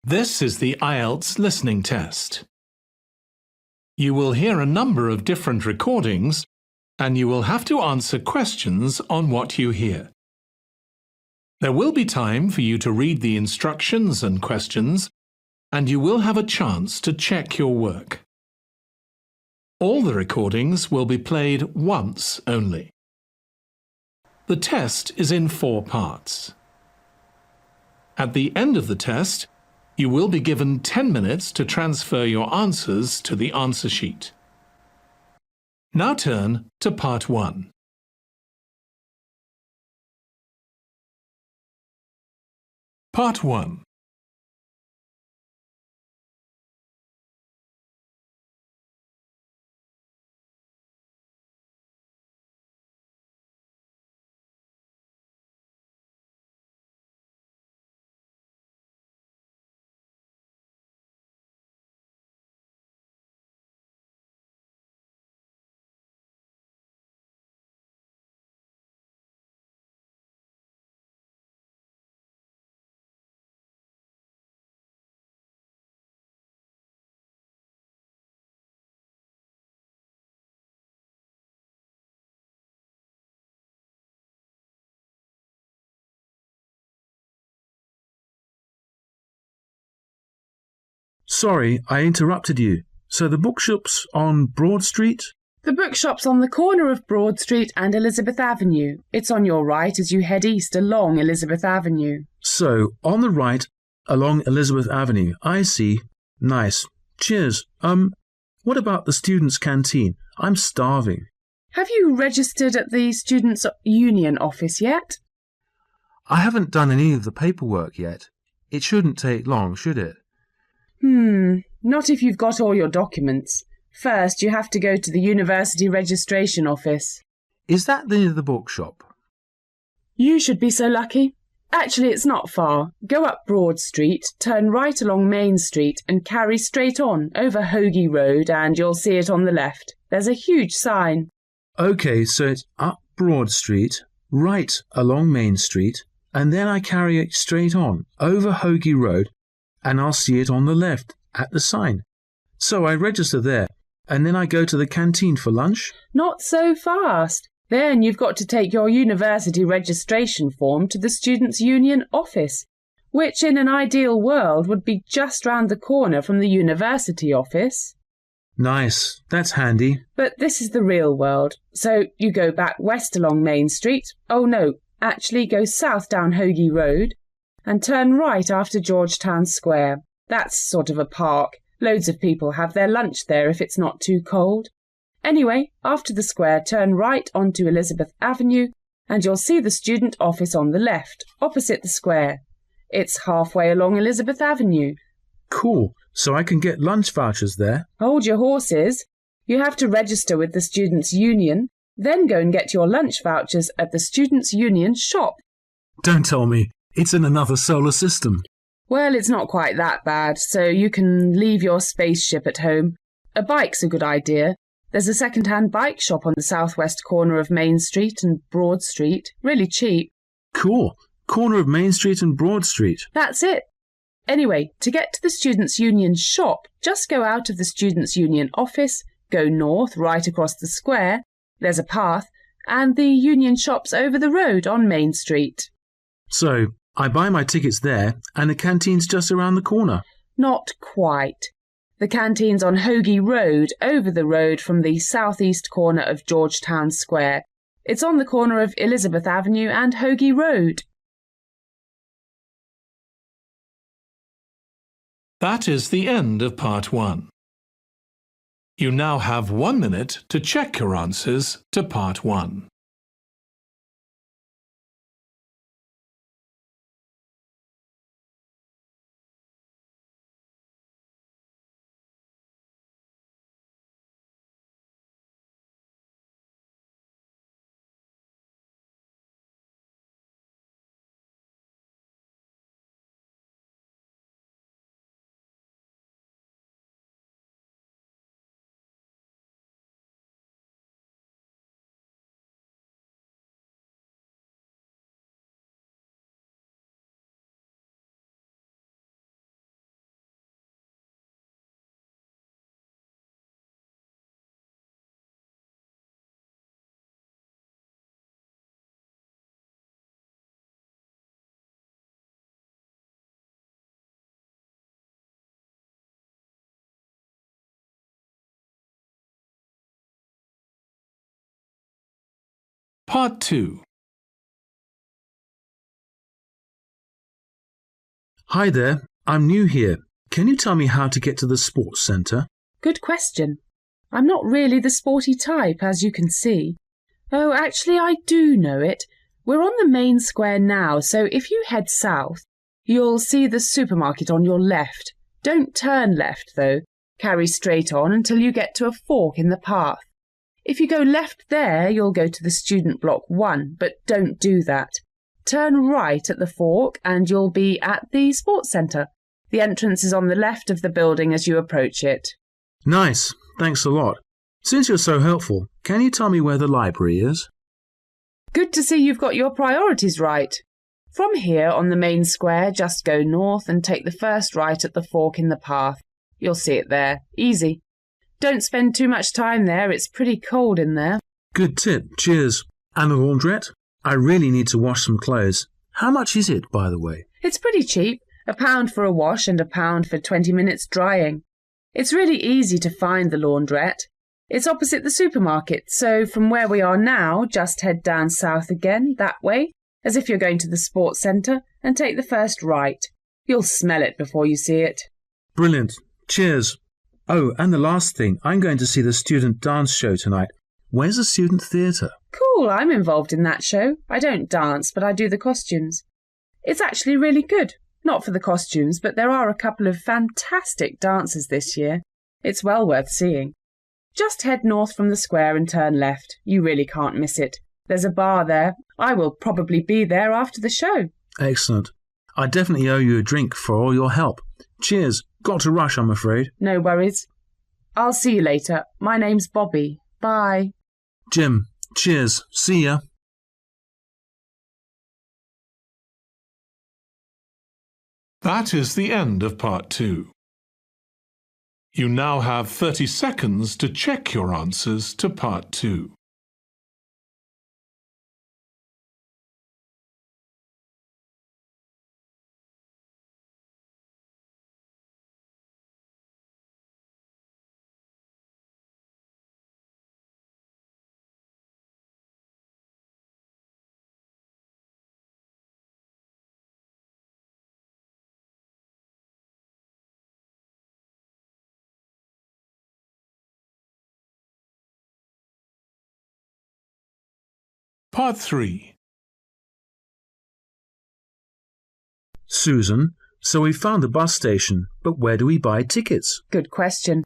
This is the Ielts listening test. You will hear a number of different recordings and you will have to answer questions on what you hear. There will be time for you to read the instructions and questions, and you will have a chance to check your work. All the recordings will be played once only. The test is in 4 parts. At the end of the test, you will be given 10 minutes to transfer your answers to the answer sheet. Now turn to Part 1. Part 1. Sorry, I interrupted you. So the bookshop's on Broad Street? The bookshop's on the corner of Broad Street and Elizabeth Avenue. It's on your right as you head east along Elizabeth Avenue. So, on the right, along Elizabeth Avenue. I see. Nice. Cheers. What about the students' canteen? I'm starving. Have you registered at the Students' Union office yet? I haven't done any of the paperwork yet. It shouldn't take long, should it? Not if you've got all your documents. First, you have to go to the university registration office. Is that near the bookshop? You should be so lucky. Actually, it's not far. Go up Broad Street, turn right along Main Street and carry straight on over Hoagie Road and you'll see it on the left. There's a huge sign. OK, so it's up Broad Street, right along Main Street, and then I carry it straight on over Hoagie Road and I'll see it on the left at the sign. So I register there and then I go to the canteen for lunch? Not so fast. Then you've got to take your university registration form to the Students' Union office, which in an ideal world would be just round the corner from the university office. Nice, that's handy. But this is the real world. So you go back west along Main Street. Oh no, actually go south down Hoagie Road and turn right after Georgetown Square. That's sort of a park. Loads of people have their lunch there if it's not too cold. Anyway, after the square, turn right onto Elizabeth Avenue and you'll see the student office on the left, opposite the square. It's halfway along Elizabeth Avenue. Cool. So I can get lunch vouchers there? Hold your horses. You have to register with the Students' Union, then go and get your lunch vouchers at the Students' Union shop. Don't tell me. It's in another solar system. Well, it's not quite that bad, so you can leave your spaceship at home. A bike's a good idea. There's a second-hand bike shop on the southwest corner of Main Street and Broad Street. Really cheap. Cool. Corner of Main Street and Broad Street. That's it. Anyway, to get to the Students' Union shop, just go out of the Students' Union office, go north right across the square, there's a path, and the Union shop's over the road on Main Street. So, I buy my tickets there and the canteen's just around the corner. Not quite. The canteen's on Hoagie Road, over the road from the southeast corner of Georgetown Square. It's on the corner of Elizabeth Avenue and Hoagie Road. That is the end of Part 1. You now have 1 minute to check your answers to Part 1. Part 2. Hi there, I'm new here. Can you tell me how to get to the sports centre? Good question. I'm not really the sporty type, as you can see. Oh, actually, I do know it. We're on the main square now, so if you head south, you'll see the supermarket on your left. Don't turn left, though. Carry straight on until you get to a fork in the path. If you go left there, you'll go to the student block 1, but don't do that. Turn right at the fork and you'll be at the sports centre. The entrance is on the left of the building as you approach it. Nice, thanks a lot. Since you're so helpful, can you tell me where the library is? Good to see you've got your priorities right. From here on the main square, just go north and take the first right at the fork in the path. You'll see it there. Easy. Don't spend too much time there, it's pretty cold in there. Good tip, cheers. And a laundrette? I really need to wash some clothes. How much is it, by the way? It's pretty cheap. £1 for a wash and £1 for 20 minutes drying. It's really easy to find the laundrette. It's opposite the supermarket, so from where we are now, just head down south again, that way, as if you're going to the sports centre, and take the first right. You'll smell it before you see it. Brilliant. Cheers. Oh, and the last thing, I'm going to see the student dance show tonight. Where's the student theatre? Cool, I'm involved in that show. I don't dance, but I do the costumes. It's actually really good. Not for the costumes, but there are a couple of fantastic dancers this year. It's well worth seeing. Just head north from the square and turn left. You really can't miss it. There's a bar there. I will probably be there after the show. Excellent. I definitely owe you a drink for all your help. Cheers. Got to rush, I'm afraid. No worries. I'll see you later. My name's Bobby. Bye. Jim, cheers. See ya. That is the end of Part 2. You now have 30 seconds to check your answers to Part 2. Part 3. Susan, so we found the bus station, but where do we buy tickets? Good question.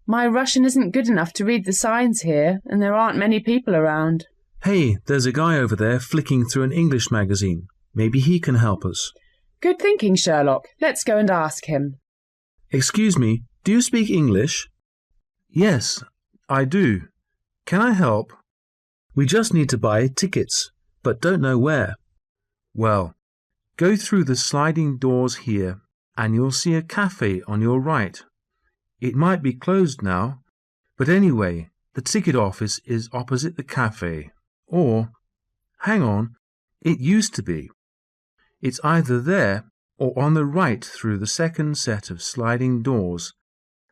My Russian isn't good enough to read the signs here, and there aren't many people around. Hey, there's a guy over there flicking through an English magazine. Maybe he can help us. Good thinking, Sherlock. Let's go and ask him. Excuse me, do you speak English? Yes, I do. Can I help? We just need to buy tickets, but don't know where. Well, go through the sliding doors here, and you'll see a cafe on your right. It might be closed now, but anyway, the ticket office is opposite the cafe. Or, hang on, it used to be. It's either there or on the right through the second set of sliding doors,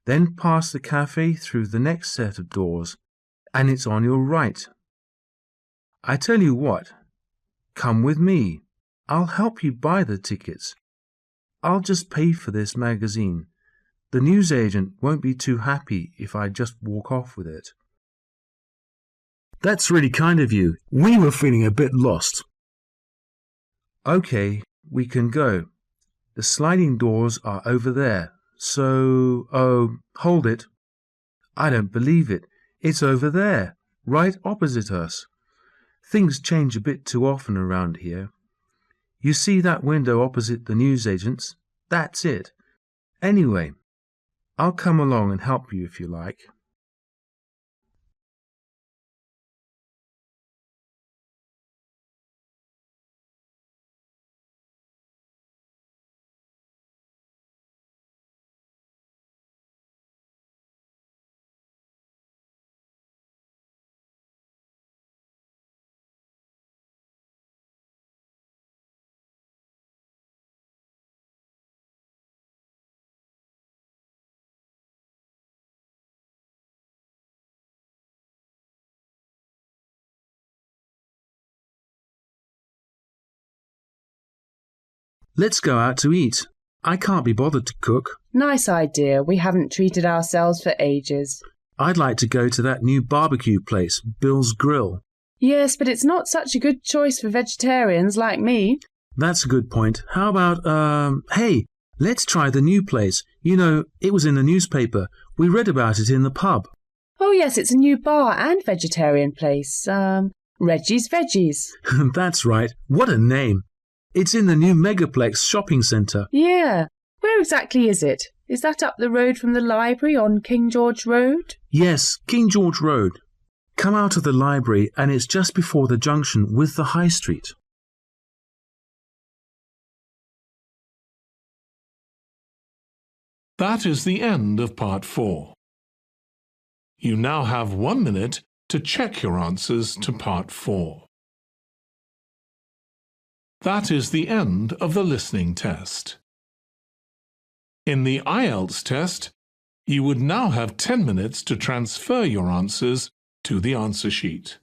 then past the cafe through the next set of doors, and it's on your right. I tell you what, come with me. I'll help you buy the tickets. I'll just pay for this magazine. The newsagent won't be too happy if I just walk off with it. That's really kind of you. We were feeling a bit lost. Okay, we can go. The sliding doors are over there. So, hold it. I don't believe it. It's over there, right opposite us. Things change a bit too often around here. You see that window opposite the newsagent's? That's it. Anyway, I'll come along and help you if you like. Let's go out to eat. I can't be bothered to cook. Nice idea. We haven't treated ourselves for ages. I'd like to go to that new barbecue place, Bill's Grill. Yes, but it's not such a good choice for vegetarians like me. That's a good point. How about, hey, let's try the new place. You know, it was in the newspaper. We read about it in the pub. Oh, yes, it's a new bar and vegetarian place. Reggie's Veggies. That's right. What a name. It's in the new Megaplex shopping centre. Yeah. Where exactly is it? Is that up the road from the library on King George Road? Yes, King George Road. Come out of the library and it's just before the junction with the High Street. That is the end of Part 4. You now have 1 minute to check your answers to Part 4. That is the end of the listening test. In the Ielts test, you would now have 10 minutes to transfer your answers to the answer sheet.